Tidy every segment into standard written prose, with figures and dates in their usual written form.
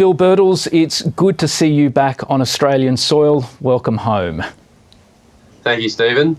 Bill Birtles, it's good to see you back on Australian soil. Welcome home. Thank you, Stephen.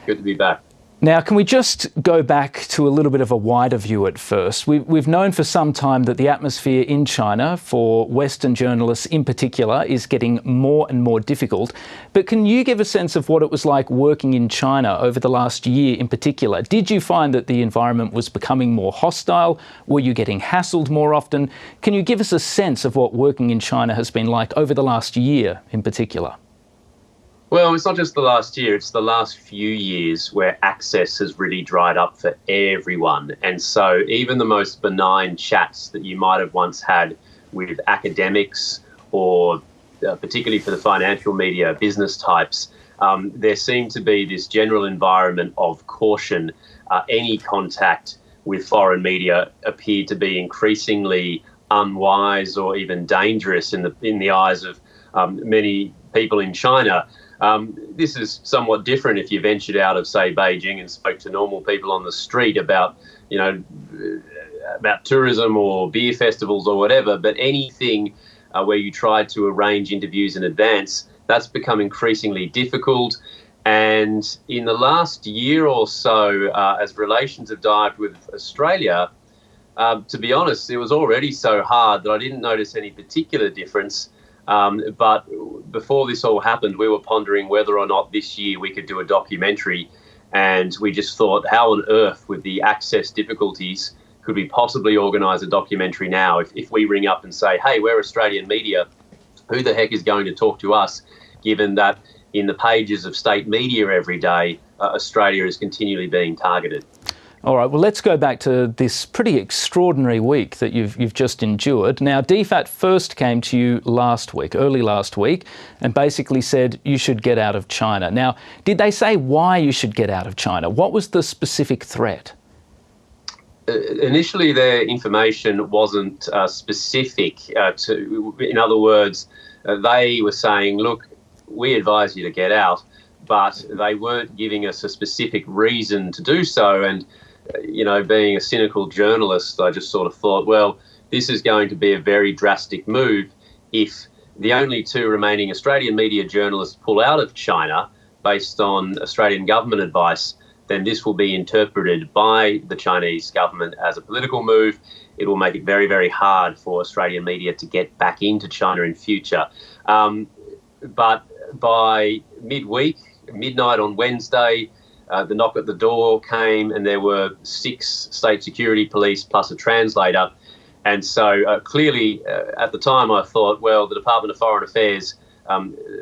Good to be back. Now, can we just go back to a little bit of a wider view at first? We've known for some time that the atmosphere in China for Western journalists in particular is getting more and more difficult. But can you give a sense of what it was like working in China over the last year in particular? Did you find that the environment was becoming more hostile? Were you getting hassled more often? Can you give us a sense of what working in China has been like over the last year in particular? Well, it's not just the last year, it's the last few years where access has really dried up for everyone. And so even the most benign chats that you might have once had with academics or particularly for the financial media, business types, there seemed to be this general environment of caution. Any contact with foreign media appeared to be increasingly unwise or even dangerous in the eyes of many people in China. This is somewhat different if you ventured out of, say, Beijing and spoke to normal people on the street about tourism or beer festivals or whatever. But anything where you tried to arrange interviews in advance, that's become increasingly difficult. And in the last year or so, as relations have dived with Australia, to be honest, it was already so hard that I didn't notice any particular difference. But before this all happened, we were pondering whether or not this year we could do a documentary. And we just thought, how on earth, with the access difficulties, could we possibly organise a documentary now? If we ring up and say, hey, we're Australian media, who the heck is going to talk to us, given that in the pages of state media every day, Australia is continually being targeted? All right, well, let's go back to this pretty extraordinary week that you've just endured. Now, DFAT first came to you early last week, and basically said you should get out of China. Now, did they say why you should get out of China? What was the specific threat? Initially, their information wasn't specific. In other words, they were saying, look, we advise you to get out, but they weren't giving us a specific reason to do so. And being a cynical journalist, I just sort of thought, well, this is going to be a very drastic move. If the only two remaining Australian media journalists pull out of China based on Australian government advice, then this will be interpreted by the Chinese government as a political move. It will make it very, very hard for Australian media to get back into China in future. But by midnight on Wednesday, the knock at the door came, and there were 6 state security police plus a translator. And so clearly at the time I thought, well, the Department of Foreign Affairs,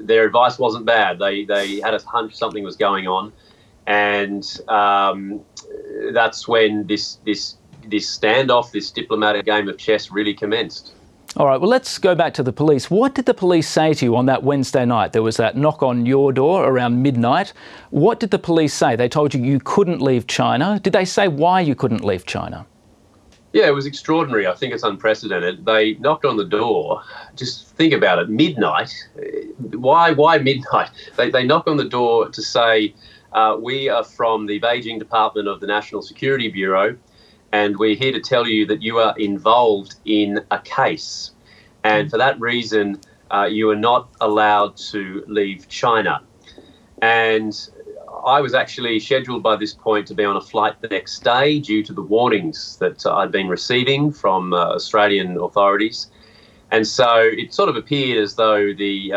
their advice wasn't bad. They had a hunch something was going on. And that's when this standoff, this diplomatic game of chess really commenced. All right, well, let's go back to the police. What did the police say to you on that Wednesday night? There was that knock on your door around midnight. What did the police say? They told you couldn't leave China. Did they say why you couldn't leave China? Yeah, it was extraordinary. I think it's unprecedented. They knocked on the door. Just think about it, midnight. Why midnight? They knock on the door to say, we are from the Beijing Department of the National Security Bureau, and we're here to tell you that you are involved in a case. And for that reason, you are not allowed to leave China. And I was actually scheduled by this point to be on a flight the next day due to the warnings that I'd been receiving from Australian authorities. And so it sort of appeared as though the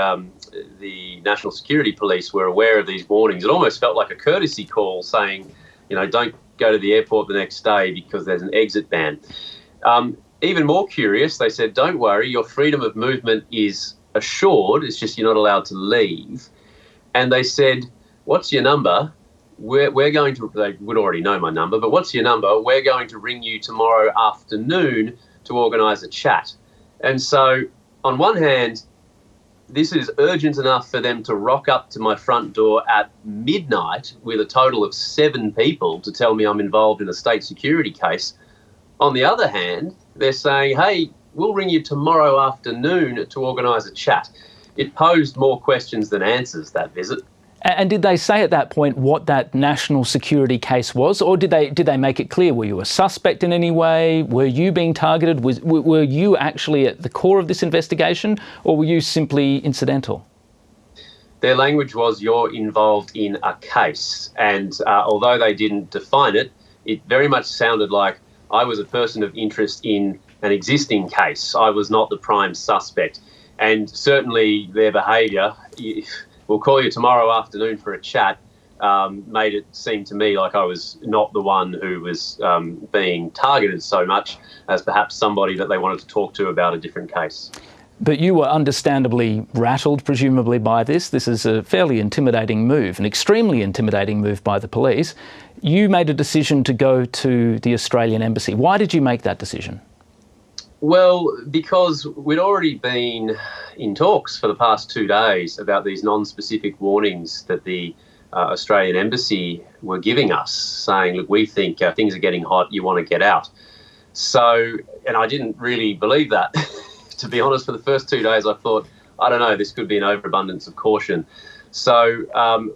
National Security Police were aware of these warnings. It almost felt like a courtesy call saying, don't go to the airport the next day because there's an exit ban. Even more curious, they said, don't worry, your freedom of movement is assured. It's just you're not allowed to leave. And they said, what's your number? We're going to, they would already know my number, but what's your number? We're going to ring you tomorrow afternoon to organise a chat. And so on one hand, this is urgent enough for them to rock up to my front door at midnight with a total of 7 people to tell me I'm involved in a state security case. On the other hand, they're saying, hey, we'll ring you tomorrow afternoon to organise a chat. It posed more questions than answers, that visit. And did they say at that point what that national security case was, or did they make it clear? Were you a suspect in any way? Were you being targeted? Were you actually at the core of this investigation, or were you simply incidental? Their language was, you're involved in a case. And although they didn't define it, it very much sounded like I was a person of interest in an existing case. I was not the prime suspect. And certainly their behaviour, we'll call you tomorrow afternoon for a chat, made it seem to me like I was not the one who was being targeted so much as perhaps somebody that they wanted to talk to about a different case. But you were understandably rattled, presumably, by this. This is a fairly intimidating move, an extremely intimidating move by the police. You made a decision to go to the Australian Embassy. Why did you make that decision? Well, because we'd already been in talks for the past 2 days about these non-specific warnings that the Australian Embassy were giving us, saying, look, we think things are getting hot, you want to get out. So, and I didn't really believe that. To be honest, for the first 2 days, I thought, I don't know, this could be an overabundance of caution. So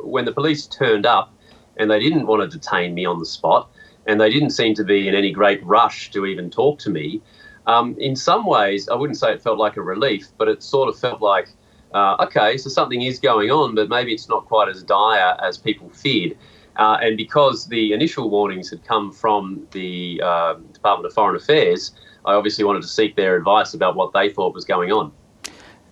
when the police turned up and they didn't want to detain me on the spot, and they didn't seem to be in any great rush to even talk to me, in some ways, I wouldn't say it felt like a relief, but it sort of felt like, okay, so something is going on, but maybe it's not quite as dire as people feared. And because the initial warnings had come from the Department of Foreign Affairs, I obviously wanted to seek their advice about what they thought was going on.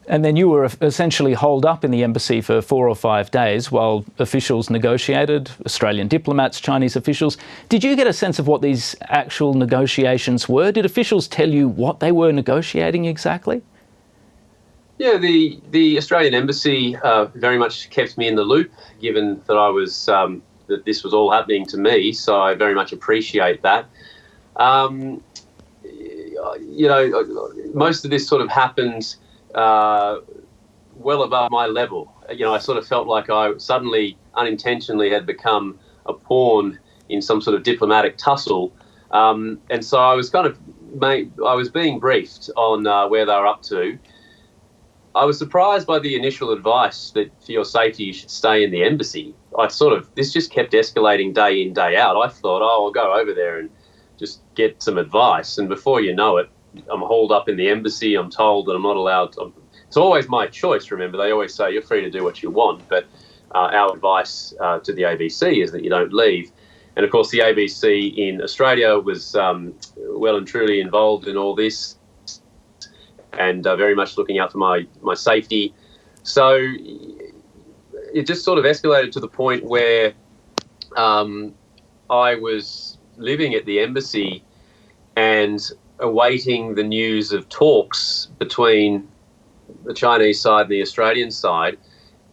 And then you were essentially holed up in the embassy for 4 or 5 days while officials negotiated, Australian diplomats, Chinese officials. Did you get a sense of what these actual negotiations were? Did officials tell you what they were negotiating exactly? Yeah, the Australian Embassy very much kept me in the loop, given that I was that this was all happening to me. So I very much appreciate that. You know, most of this sort of happened well above my level. You know, I sort of felt like I suddenly, unintentionally, had become a pawn in some sort of diplomatic tussle, and so I was I was being briefed on where they were up to. I was surprised by the initial advice that for your safety you should stay in the embassy. This just kept escalating day in, day out. I thought, oh, I'll go over there and just get some advice. And before you know it, I'm hauled up in the embassy. I'm told that I'm not allowed to. It's always my choice, remember. They always say you're free to do what you want. But our advice to the ABC is that you don't leave. And, of course, the ABC in Australia was well and truly involved in all this and very much looking out for my safety. So it just sort of escalated to the point where I was living at the embassy and awaiting the news of talks between the Chinese side and the Australian side.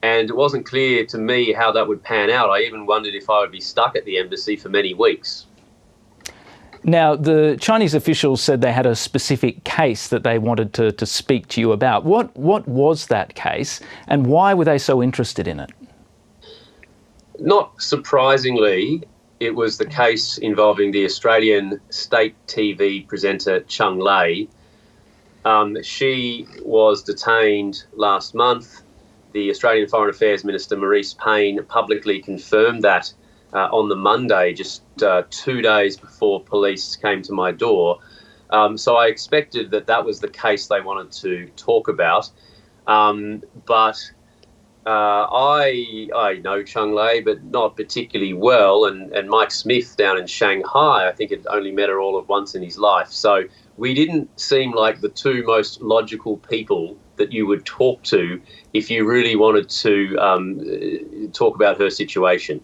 And it wasn't clear to me how that would pan out. I even wondered if I would be stuck at the embassy for many weeks. Now, the Chinese officials said they had a specific case that they wanted to speak to you about. What was that case, and why were they so interested in it? Not surprisingly, it was the case involving the Australian state TV presenter Cheng Lei. She was detained last month. The Australian Foreign Affairs Minister Marise Payne publicly confirmed that on the Monday, just 2 days before police came to my door. So I expected that was the case they wanted to talk about. But I know Cheng Lei, but not particularly well. And Mike Smith down in Shanghai, I think had only met her all at once in his life. So we didn't seem like the two most logical people that you would talk to if you really wanted to talk about her situation.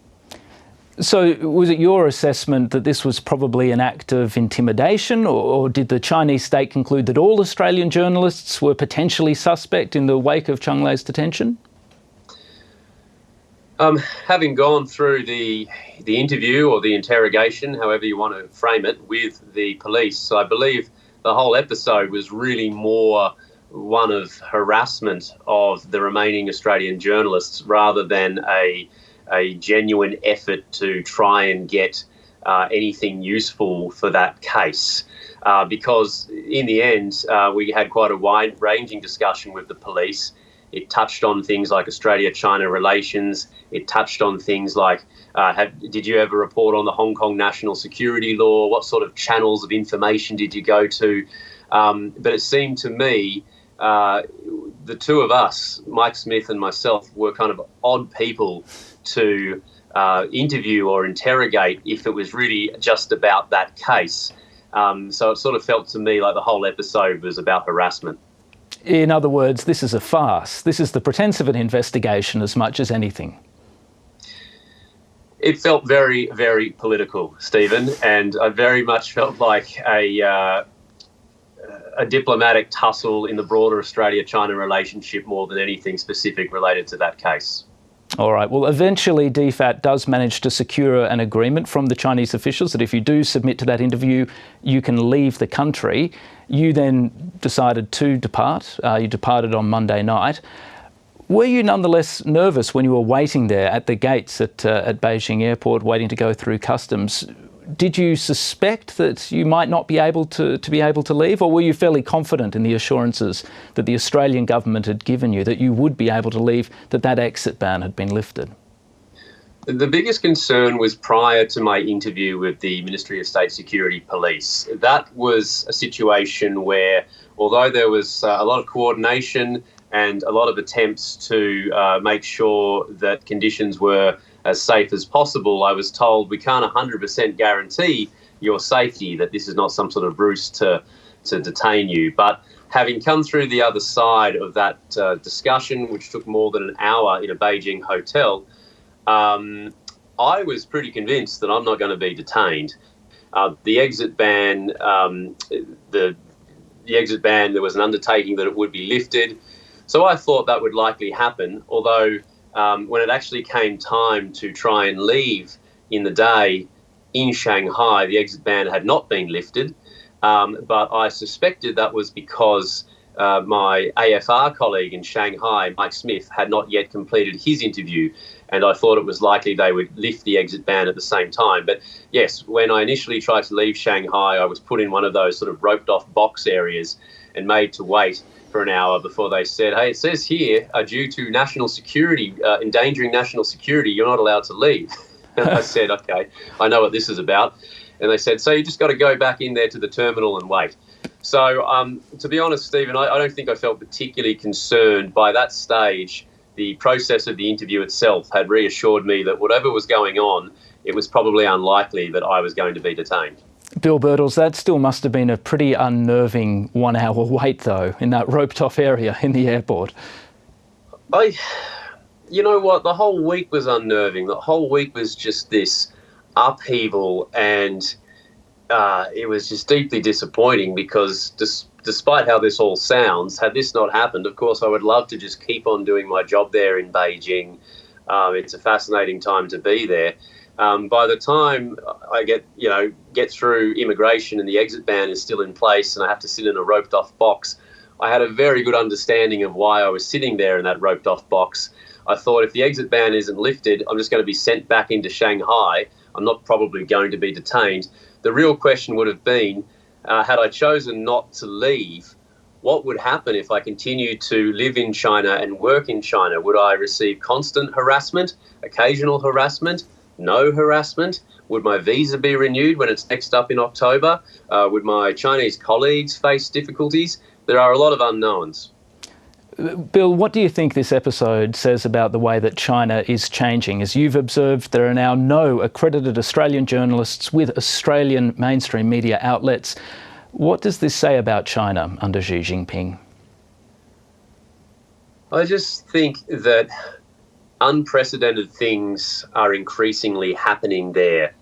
So was it your assessment that this was probably an act of intimidation, or did the Chinese state conclude that all Australian journalists were potentially suspect in the wake of Cheng Lei's detention? Having gone through the interview or the interrogation, however you want to frame it, with the police, I believe the whole episode was really more one of harassment of the remaining Australian journalists rather than a genuine effort to try and get anything useful for that case. Because in the end, we had quite a wide-ranging discussion with the police, It touched on things like Australia-China relations. It touched on things like, did you ever report on the Hong Kong national security law? What sort of channels of information did you go to? But it seemed to me the two of us, Mike Smith and myself, were kind of odd people to interview or interrogate if it was really just about that case. So it sort of felt to me like the whole episode was about harassment. In other words, this is a farce. This is the pretense of an investigation as much as anything. It felt very, very political, Stephen, and I very much felt like a diplomatic tussle in the broader Australia-China relationship more than anything specific related to that case. All right. Well, eventually DFAT does manage to secure an agreement from the Chinese officials that if you do submit to that interview, you can leave the country. You then decided to depart. You departed on Monday night. Were you nonetheless nervous when you were waiting there at the gates at Beijing airport, waiting to go through customs? Did you suspect that you might not be able to leave, or were you fairly confident in the assurances that the Australian government had given you that you would be able to leave, that exit ban had been lifted? The biggest concern was prior to my interview with the Ministry of State Security Police. That was a situation where, although there was a lot of coordination and a lot of attempts to make sure that conditions were as safe as possible, I was told we can't 100% guarantee your safety, that this is not some sort of ruse to detain you. But having come through the other side of that discussion, which took more than an hour in a Beijing hotel, I was pretty convinced that I'm not going to be detained. The exit ban, the exit ban, there was an undertaking that it would be lifted. So I thought that would likely happen, although when it actually came time to try and leave in the day in Shanghai, the exit ban had not been lifted. But I suspected that was because my AFR colleague in Shanghai, Mike Smith, had not yet completed his interview, and I thought it was likely they would lift the exit ban at the same time. But yes, when I initially tried to leave Shanghai, I was put in one of those sort of roped off box areas and made to wait for an hour before they said, hey, it says here, due to national security, endangering national security, you're not allowed to leave. And I said, okay, I know what this is about. And they said, so you just got to go back in there to the terminal and wait. So to be honest, Stephen, I don't think I felt particularly concerned. By that stage, the process of the interview itself had reassured me that whatever was going on, it was probably unlikely that I was going to be detained. Bill Birtles, that still must have been a pretty unnerving 1 hour wait, though, in that roped-off area in the airport. You know what? The whole week was unnerving. The whole week was just this upheaval, and it was just deeply disappointing because despite how this all sounds, had this not happened, of course, I would love to just keep on doing my job there in Beijing. It's a fascinating time to be there. By the time I get through immigration and the exit ban is still in place and I have to sit in a roped off box, I had a very good understanding of why I was sitting there in that roped off box. I thought if the exit ban isn't lifted, I'm just going to be sent back into Shanghai. I'm not probably going to be detained. The real question would have been, had I chosen not to leave, what would happen if I continued to live in China and work in China? Would I receive constant harassment, occasional harassment? No harassment? Would my visa be renewed when it's next up in October? Would my Chinese colleagues face difficulties? There are a lot of unknowns. Bill, what do you think this episode says about the way that China is changing? As you've observed, there are now no accredited Australian journalists with Australian mainstream media outlets. What does this say about China under Xi Jinping? I just think that unprecedented things are increasingly happening there.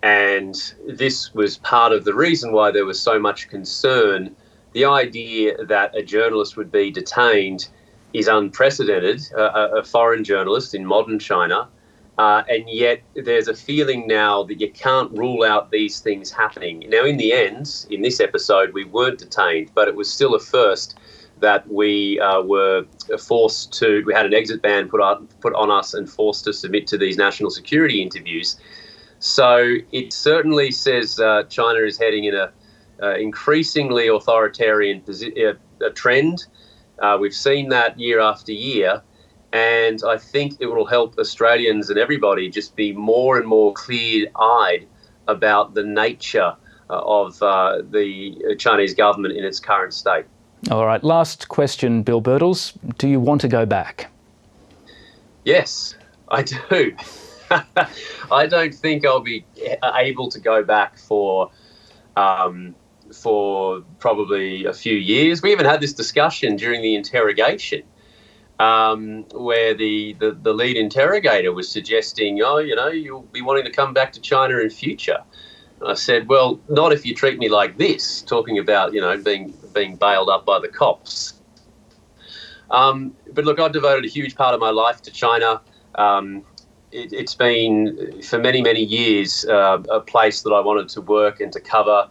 And this was part of the reason why there was so much concern. The idea that a journalist would be detained is unprecedented, a foreign journalist in modern China. And yet there's a feeling now that you can't rule out these things happening. Now, in the end, in this episode, we weren't detained, but it was still a first that we were forced to, we had an exit ban put on us and forced to submit to these national security interviews. So it certainly says China is heading in a increasingly authoritarian trend. We've seen that year after year, and I think it will help Australians and everybody just be more and more clear-eyed about the nature of the Chinese government in its current state. All right, last question, Bill Birtles. Do you want to go back? Yes, I do. I don't think I'll be able to go back for probably a few years. We even had this discussion during the interrogation, where the lead interrogator was suggesting, oh, you'll be wanting to come back to China in future. And I said, well, not if you treat me like this, talking about, being bailed up by the cops. But look, I've devoted a huge part of my life to China. It's been, for many, many years, a place that I wanted to work and to cover,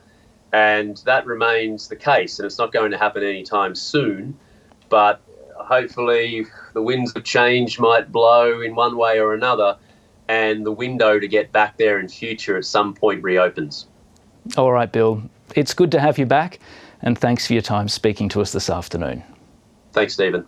and that remains the case, and it's not going to happen anytime soon. But hopefully the winds of change might blow in one way or another, and the window to get back there in future at some point reopens. All right, Bill. It's good to have you back, and thanks for your time speaking to us this afternoon. Thanks, Stephen.